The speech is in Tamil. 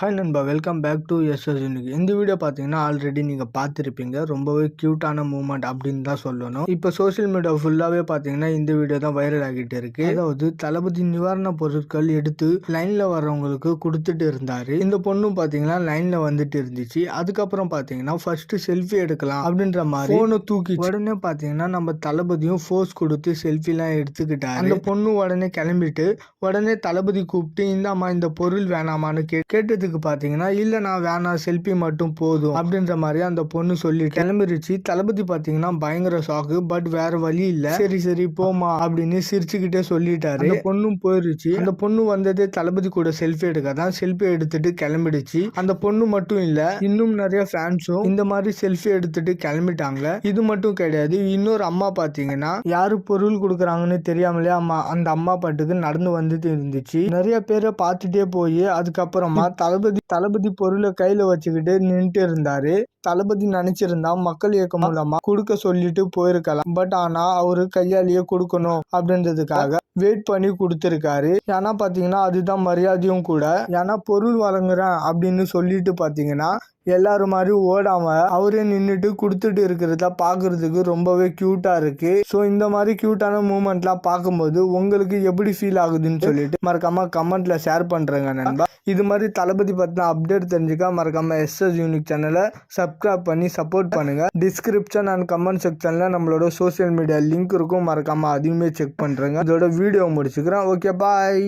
ஹாய் நண்பா, welcome back to SS unique. இந்த வீடியோ பார்த்தீங்கன்னா ஆல்ரெடி நீங்கள் பார்த்துருப்பீங்க. ரொம்பவே க்யூட்டான மூமெண்ட் அப்படின்னு தான் சொல்லணும். இப்போ சோஷியல் மீடியா ஃபுல்லாகவே பார்த்தீங்கன்னா இந்த வீடியோ தான் வைரல் ஆகிட்டு இருக்கு. அதாவது தளபதி நிவாரண பொருட்கள் எடுத்து லைனில் வர்றவங்களுக்கு கொடுத்துட்டு இருந்தாரு. இந்த பொண்ணும் பார்த்தீங்கன்னா லைனில் வந்துட்டு இருந்துச்சு. அதுக்கப்புறம் பார்த்தீங்கன்னா ஃபர்ஸ்ட் செல்ஃபி எடுக்கலாம் அப்படின்ற மாதிரி ஃபோனை தூக்கி உடனே பார்த்தீங்கன்னா நம்ம தளபதியும் ஃபோர்ஸ் கொடுத்து செல்ஃபிலாம் எடுத்துக்கிட்டாரு. அந்த பொண்ணு உடனே கிளம்பிட்டு உடனே தளபதி கூப்பிட்டு இந்தாம்மா இந்த பொருள் வேணாமான்னு கேட்டது பாத்தீங்கன்னா இல்ல நான் வேணாம் செல்ஃபி மட்டும் போதும் அப்படின்ற மாதிரி அந்த பொண்ணு சொல்லி கிளம்பிருச்சு. தளபதி பாத்தீங்கன்னா பயங்கர ஷாக்கு. பட் வேற வழி இல்ல, சரி சரி போமா அப்படின்னு சிரிச்சுக்கிட்டே சொல்லிட்டாரு. அந்த பொண்ணும் போயிருச்சு. அந்த பொண்ணு வந்ததே தளபதி கூட செல்ஃபி எடுக்க தான். செல்ஃபி எடுத்துட்டு கிளம்பிடுச்சு. அந்த பொண்ணு மட்டும் இல்ல, இன்னும் நிறைய ஃபேன்ஸும் இந்த மாதிரி செல்ஃபி எடுத்துட்டு கிளம்பிட்டாங்க. இது மட்டும் கிடையாது, இன்னொரு அம்மா பாத்தீங்கன்னா யாரு பொருள் கொடுக்குறாங்கன்னு தெரியாமலே அந்த அம்மா பாட்டுக்கு நடந்து வந்துட்டு இருந்துச்சு. நிறைய பேரை பார்த்துட்டே போய் அதுக்கப்புறமா தளபதி பொருளை கையில வச்சுக்கிட்டு நின்றுட்டு இருந்தாரு. தளபதி நினைச்சிருந்தா மக்கள் இயக்கம் மூலமா கொடுக்க சொல்லிட்டு போயிருக்கலாம். பட் ஆனா அவரு கையாலேயே கொடுக்கணும் அப்படின்றதுக்காக வெயிட் பண்ணி கொடுத்திருக்காரு. ஏன்னா பாத்தீங்கன்னா அதுதான் மரியாதையும் கூட. ஏன்னா பொருள் வழங்குறேன் அப்படின்னு சொல்லிட்டு பாத்தீங்கன்னா எல்லாரும் மாதிரி ஓடாம அவரே நின்றுட்டு கொடுத்துட்டு இருக்கிறத பாக்குறதுக்கு ரொம்பவே கியூட்டா இருக்கு. ஸோ இந்த மாதிரி கியூட்டான மூமெண்ட்லாம் பார்க்கும்போது உங்களுக்கு எப்படி ஃபீல் ஆகுதுன்னு சொல்லிட்டு மறக்காம கமெண்ட்ல ஷேர் பண்றேங்க நண்பா. இது மாதிரி தளபதி பத்தின அப்டேட் தெரிஞ்சுக்க மறக்காம எஸ்எஸ் யூனிக் சேனலை சப்ஸ்கிரைப் பண்ணி சப்போர்ட் பண்ணுங்க. டிஸ்கிரிப்ஷன் அண்ட் கமெண்ட் செக்ஷன்ல நம்மளோட சோசியல் மீடியா லிங்க் இருக்கும், மறக்காம அதையுமே செக் பண்றேங்க. இதோட வீடியோ முடிச்சுக்கிறேன். ஓகே, பாய்.